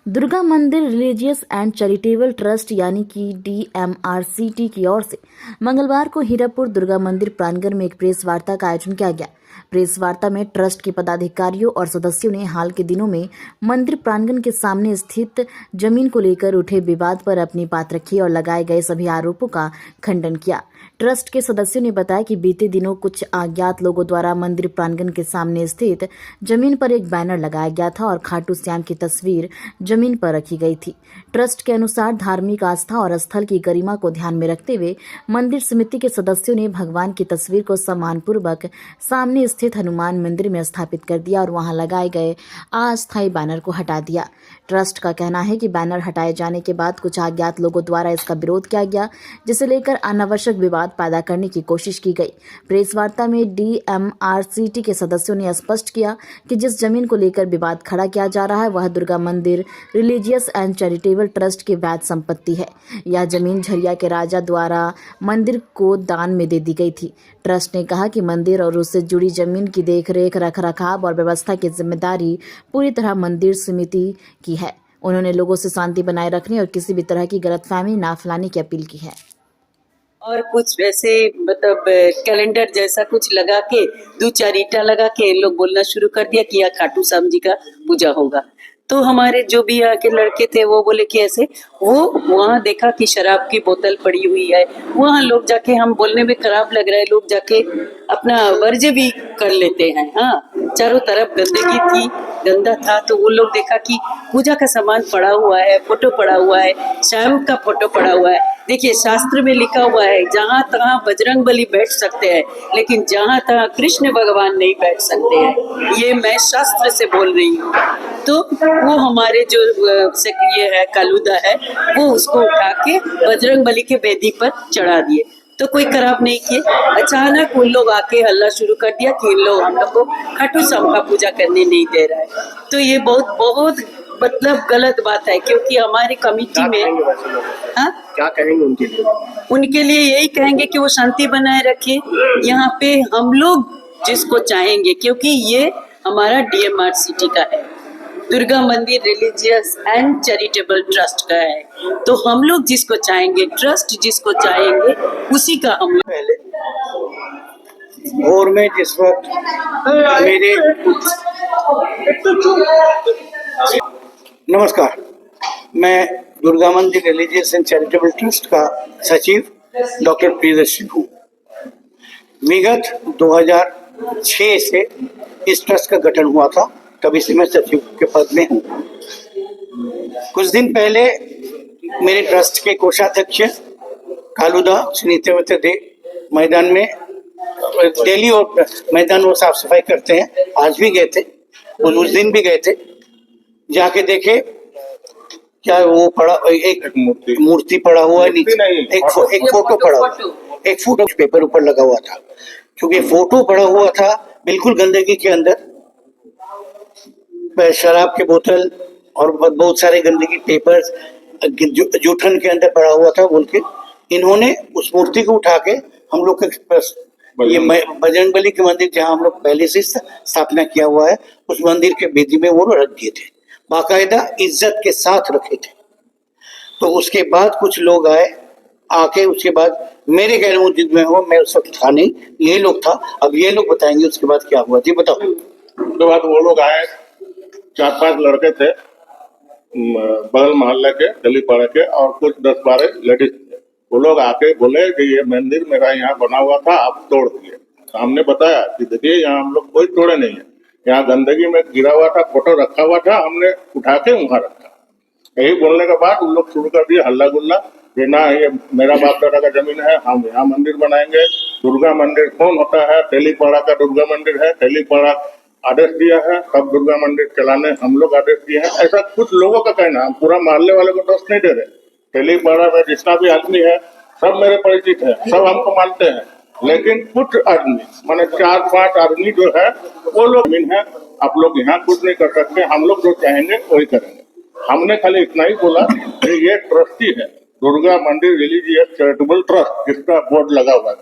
दुर्गा मंदिर religious and charitable trust यानी कि DMRCT की ओर से मंगलवार को हीरापुर दुर्गा मंदिर प्रांगण में एक प्रेस वार्ता का आयोजन किया गया। प्रेस वार्ता में ट्रस्ट के पदाधिकारियों और सदस्यों ने हाल के दिनों में मंदिर प्रांगण के सामने स्थित जमीन को लेकर उठे विवाद पर अपनी बात रखी और लगाए गए सभी आरोपों का खंडन किया। ट्रस्ट के सदस्यों ने बताया कि बीते दिनों कुछ अज्ञात लोगों द्वारा मंदिर प्रांगण के सामने स्थित जमीन पर एक बैनर लगाया गया था और खाटू श्याम की तस्वीर जमीन पर रखी गई थी। ट्रस्ट के अनुसार धार्मिक आस्था और स्थल की गरिमा को ध्यान में रखते हुए मंदिर समिति के सदस्यों ने भगवान की तस्वीर को सम्मानपूर्वक सामने स्थित हनुमान मंदिर में स्थापित कर दिया और वहां लगाए गए अस्थायी बैनर को हटा दिया। ट्रस्ट का कहना है कि बैनर हटाए जाने के बाद कुछ अज्ञात लोगों द्वारा इसका विरोध किया गया, जिसे लेकर अनावश्यक विवाद पैदा करने की कोशिश की गई। प्रेस वार्ता में DMRCT के सदस्यों ने स्पष्ट किया कि जिस जमीन को लेकर विवाद खड़ा किया जा रहा है वह दुर्गा मंदिर रिलीजियस एंड चैरिटेबल ट्रस्ट की वैध संपत्ति है। यह जमीन झरिया के राजा द्वारा मंदिर को दान में दे दी गई थी। ट्रस्ट ने कहा कि मंदिर और उससे जुड़ी जमीन की देखरेख, रखरखाव और व्यवस्था की जिम्मेदारी पूरी तरह मंदिर समिति की है। उन्होंने लोगों से शांति बनाए रखने और किसी भी तरह की गलतफहमी ना फैलाने की अपील की है। और कुछ वैसे मतलब कैलेंडर जैसा कुछ लगा के 2-4 ईंटा लगा के लोग बोलना शुरू कर दिया कि यहाँ खाटू श्याम जी का पूजा होगा। तो हमारे जो भी यहाँ के लड़के थे वो बोले कि ऐसे, वो वहाँ देखा कि शराब की बोतल पड़ी हुई है। वहाँ लोग जाके, हम बोलने में खराब लग रहा है, लोग जाके अपना वर्ज्य भी कर लेते हैं। हाँ, चारों तरफ गंदगी थी, गंदा था। तो वो लोग देखा कि पूजा का सामान पड़ा हुआ है, फोटो पड़ा हुआ है, श्याम का फोटो पड़ा हुआ है। देखिए, शास्त्र में लिखा हुआ है जहाँ तहाँ बजरंग बली बैठ सकते हैं, लेकिन जहाँ तहाँ कृष्ण भगवान नहीं बैठ सकते हैं। ये मैं शास्त्र से बोल रही हूँ। तो वो हमारे जो ये है कालूदा है, वो उसको उठा के बजरंग बली के वेदी पर चढ़ा दिए। तो कोई खराब नहीं किए। अचानक उन लोग आके हल्ला शुरू कर दिया कि इन लोग हम लोग को खाटू श्याम का पूजा करने नहीं दे रहा है। तो ये बहुत बहुत मतलब गलत बात है, क्योंकि हमारी कमेटी में क्या कहेंगे उनके लिए? उनके लिए यही कहेंगे कि वो शांति बनाए रखे। यहाँ पे हम लोग जिसको चाहेंगे, क्योंकि ये हमारा DMRCT का है, दुर्गा मंदिर रिलीजियस एंड चैरिटेबल ट्रस्ट का है। तो हम लोग जिसको चाहेंगे, ट्रस्ट जिसको चाहेंगे, उसी का हम लोग। पहले और मैं जिस वक्त मेरे नमस्कार, मैं दुर्गा मंदिर रिलीजियस एंड चैरिटेबल ट्रस्ट का सचिव डॉक्टर प्रियदर्शी हूँ। विगत 2006 से इस ट्रस्ट का गठन हुआ था, तभी से मैं सचिव के पद में हूँ। कुछ दिन पहले मेरे ट्रस्ट के कोषाध्यक्ष कालूदा सुनीते दे मैदान में डेली और मैदान वो साफ सफाई करते हैं, आज भी गए थे और उस दिन भी गए थे। जाके देखे क्या वो पड़ा, एक मूर्ति पड़ा हुआ है नीचे, एक फोटो पड़ा हुआ, एक फोटो पेपर ऊपर लगा हुआ था। क्योंकि फोटो पड़ा हुआ था बिल्कुल गंदगी के अंदर, शराब के बोतल और बहुत सारे गंदगी पेपर्स जूठन के अंदर पड़ा हुआ था बोल के इन्होंने उस मूर्ति को उठा के हम लोग के ये बजरंग बली के मंदिर जहाँ हम लोग पहले से स्थापना किया हुआ है, उस मंदिर के वेदी में वो रख दिए थे, बाकायदा इज्जत के साथ रखे थे। तो उसके बाद कुछ लोग आके उसके बाद मेरे गैर मौजूद में हुआ, मैं उस वक्त था नहीं, ये लोग था। अब ये लोग बताएंगे उसके बाद क्या हुआ। जी बताओ। उसके बाद वो लोग आए, 4-5 लड़के थे बगल मोहल्ले के, गली पाड़ा के, और कुछ 10-12 लेडीज थे। वो लोग आके बोले कि ये मंदिर मेरा यहाँ बना हुआ था, आप तोड़ दिए। तो हमने बताया कि देखिए यहाँ हम लोग कोई तोड़े नहीं है, यहाँ गंदगी में गिरा हुआ था, फोटो रखा हुआ था, हमने उठा के वहां रखा। यही बोलने के बाद उन लोग शुरू कर दिए हल्ला गुल्ला कि ना ये मेरा बाप दादा का जमीन है, हम यहाँ मंदिर बनाएंगे। दुर्गा मंदिर कौन होता है? तेलीपाड़ा का दुर्गा मंदिर है, तेलीपाड़ा आदेश दिया है, सब दुर्गा मंदिर चलाने हम लोग आदेश दिए हैं, ऐसा कुछ लोगों का कहना। हम पूरा मोहल्ले वाले को दोष नहीं दे रहे। तेलीपाड़ा में जितना भी आदमी है सब मेरे परिचित है, सब हमको मानते हैं। लेकिन कुछ आदमी माने 4-5 आदमी जो है वो लोग है, आप लोग यहाँ कुछ नहीं कर सकते, हम लोग जो चाहेंगे वही करेंगे। हमने खाली इतना ही बोला कि ये ट्रस्टी है दुर्गा मंदिर रिलीजियस चैरिटेबल ट्रस्ट, जिसका बोर्ड लगा हुआ है।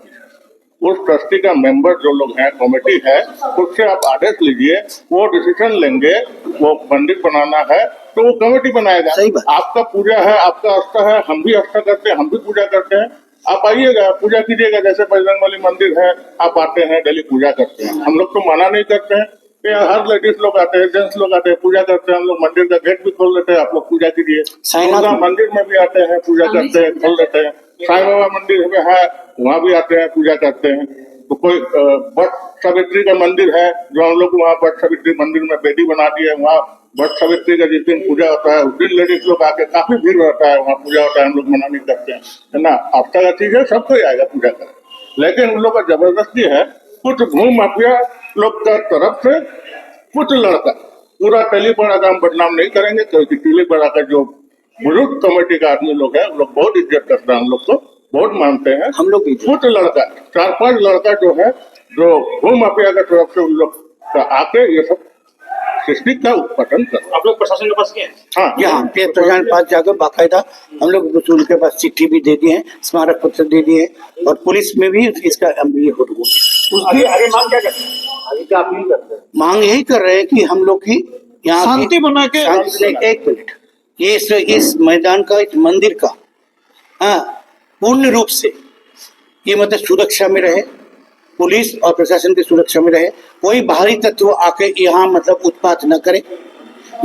उस ट्रस्टी का मेंबर जो लोग हैं, कमेटी है, उससे आप आदेश लीजिए, वो डिसीजन लेंगे, वो मंदिर बनाना है तो वो कमेटी बनाएगा। सही बात। आपका पूजा है, आपका आस्था है, हम भी आस्था करते हैं, हम भी पूजा करते हैं, आप आइएगा, पूजा कीजिएगा। जैसे बजरंग बली मंदिर है, आप आते हैं, डेली पूजा करते हैं, हम लोग तो मना नहीं करते हैं। यहाँ हर लेडीज लोग आते हैं, जेंट्स लोग आते हैं, पूजा करते हैं, हम लोग मंदिर का गेट भी खोल देते हैं, आप लोग पूजा कीजिए। साईनाथ दुर्गा मंदिर में भी आते हैं, पूजा करते हैं, खोल देते हैं। साईं बाबा मंदिर में है, वहाँ भी आते हैं, पूजा करते हैं। तो कोई वट सावित्री का मंदिर है, जो हम लोग वहाँ वट सावित्री मंदिर में बेदी बना दी है, वहाँ वट सावित्री का जिस दिन पूजा होता है उस दिन लेडीज लोग आके, काफी भीड़ रहता है, वहाँ पूजा होता है, हम लोग मना नहीं करते हैं, है ना। आस्था का चीज है, सब कोई आएगा पूजा करें। लेकिन उन लोग का जबरदस्ती है, कुछ भू माफिया लोग का तरफ से कुछ लड़का, पूरा टेलीपाड़ा का हम बदनाम नहीं करेंगे, क्योंकि टेलीपाड़ा का जो बुजुर्ग कमेटी का आदमी लोग है, वो लोग बहुत इज्जत करते हैं, हम लोग को बहुत मानते हैं। हम लोग भी कुछ लड़का, 4-5 लड़का जो है, जो भू माफिया की तरफ से उन लोग का आके ये सब सृष्टि का उत्पादन कर। आप लोग प्रशासन के पास गए? हाँ, यहाँ पे प्रधान के पास जाकर बाकायदा हम लोग उनके पास चिट्ठी भी दे दिए हैं, स्मारक पत्र दे दिए हैं, और पुलिस में भी इसका ये हो आगे आगे मांग क्या करते हैं? आगे क्या अपील करते हैं? मांग यही कर रहे हैं कि हम लोग की यहाँ शांति बना के एक मिनट, ये इस मैदान का, इस मंदिर का, हाँ, पूर्ण रूप से ये मतलब सुरक्षा में रहे, पुलिस और प्रशासन की सुरक्षा में रहे, कोई बाहरी तत्व आके यहाँ मतलब उत्पात न करे,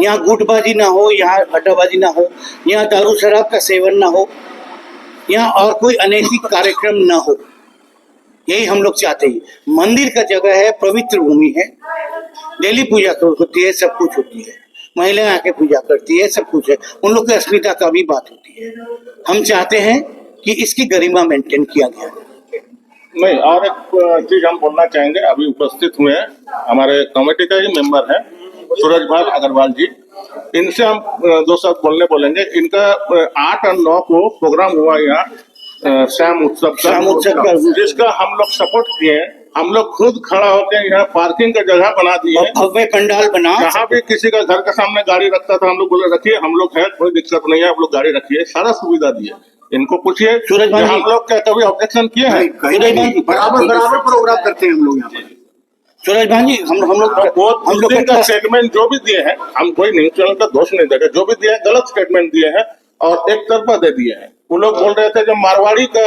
यहाँ गुटबाजी ना हो, यहाँ अड्डाबाजी ना हो, यहाँ दारू शराब का सेवन ना हो, यहाँ और कोई अनैतिक कार्यक्रम ना हो, यही हम लोग चाहते हैं। मंदिर का जगह है, पवित्र भूमि है, डेली पूजा होती है, सब कुछ होती है, महिलाएं आके पूजा करती है, सब कुछ है, उन लोग की अस्मिता का भी बात होती है। हम चाहते हैं कि इसकी गरिमा मेंटेन किया गया। नहीं, और एक चीज हम बोलना चाहेंगे, अभी उपस्थित हुए हैं हमारे कमेटी का ही मेंबर है सूरज भाई अग्रवाल जी, इनसे हम 2 शब्द बोलेंगे। इनका 8 और 9 को प्रोग्राम हुआ यहाँ श्याम उत्सव का, जिसका हम लोग सपोर्ट किए हैं। हम लोग खुद खड़ा होकर यहाँ पार्किंग का जगह बना दिए, भव्य पंडाल बना, जहाँ भी किसी का घर के सामने गाड़ी रखता था, हम लोग बोले रखिए, हम लोग है, कोई दिक्कत नहीं है, आप लोग गाड़ी रखिए, सारा सुविधा दिए। इनको पूछिए, सूरज भाई, हम लोग क्या कभी ऑब्जेक्शन किए हैं? बराबर प्रोग्राम करते हैं हम लोग यहाँ पर। सूरज भाई जी, हम लोग का स्टेटमेंट जो भी दिए हैं, हम कोई न्यूज चैनल का दोष नहीं देते, जो भी दिए हैं गलत स्टेटमेंट दिए हैं और एक तरफा दे दिए हैं। वो लोग बोल रहे थे जब मारवाड़ी का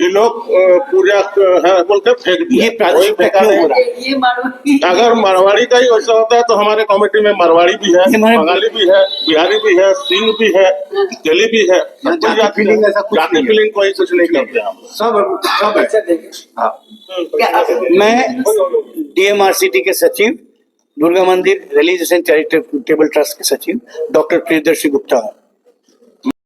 ये लोग पूजा है बोलकर फेंक दिया, ये फेंका नहीं। ये मारवाड़ी, अगर मारवाड़ी का ही वैसा होता है तो हमारे कमेटी में मारवाड़ी भी है, बंगाली भी है, बिहारी भी है, सिंह भी है, तेली भी है, जाति फीलिंग कोई कुछ नहीं करते हम सब। मैं DMRCT के सचिव, दुर्गा मंदिर रिलीजियस एंड चैरिटेबल ट्रस्ट के सचिव डॉक्टर प्रियदर्शी गुप्ता हूँ।